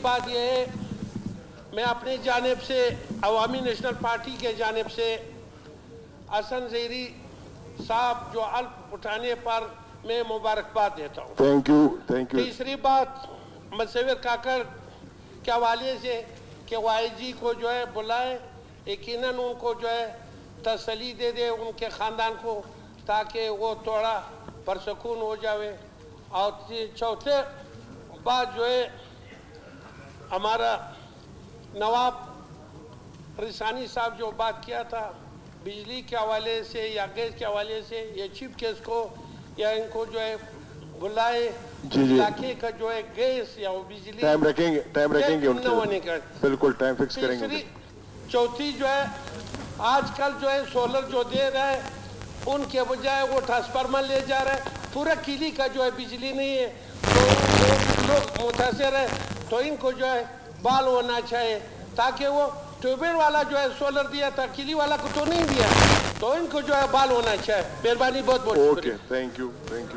बात यह है, मैं अपनी जानिब से अवामी नेशनल पार्टी के जानिब से हसन ज़हीरी साहब जो अल्प उठाने पर मैं मुबारकबाद देता हूँ। Thank you, thank you. तीसरी बात मुसव्विर काकड़ के हवाले से कि वाईजी को जो है बुलाए, यकीनन उनको जो है तसल्ली दे दे उनके ख़ानदान को, ताकि वो थोड़ा परसकून हो जावे। और चौथे बात जो है, हमारा नवाब रिसानी साहब जो बात किया था बिजली के हवाले से या गैस के हवाले से, ये चीफ केस को या इनको जो है बुलाए, इलाके का जो है गैस या वो बिजली टाइम रखेंगे उनके होने का बिल्कुल टाइम फिक्स करेंगे। चौथी जो है, आजकल जो है सोलर जो दे रहा है उनके बजाय वो ट्रांसफार्मर ले जा रहा है, पूरा किली का जो है बिजली नहीं है, तो लोग मुतासर है। तो इनको जो है बाल होना चाहिए, ताकि वो ट्यूबवेल वाला जो है सोलर दिया था, किली वाला को तो नहीं दिया, तो इनको जो है बाल होना चाहिए। मेहरबानी, बहुत बहुत okay, thank you, thank you.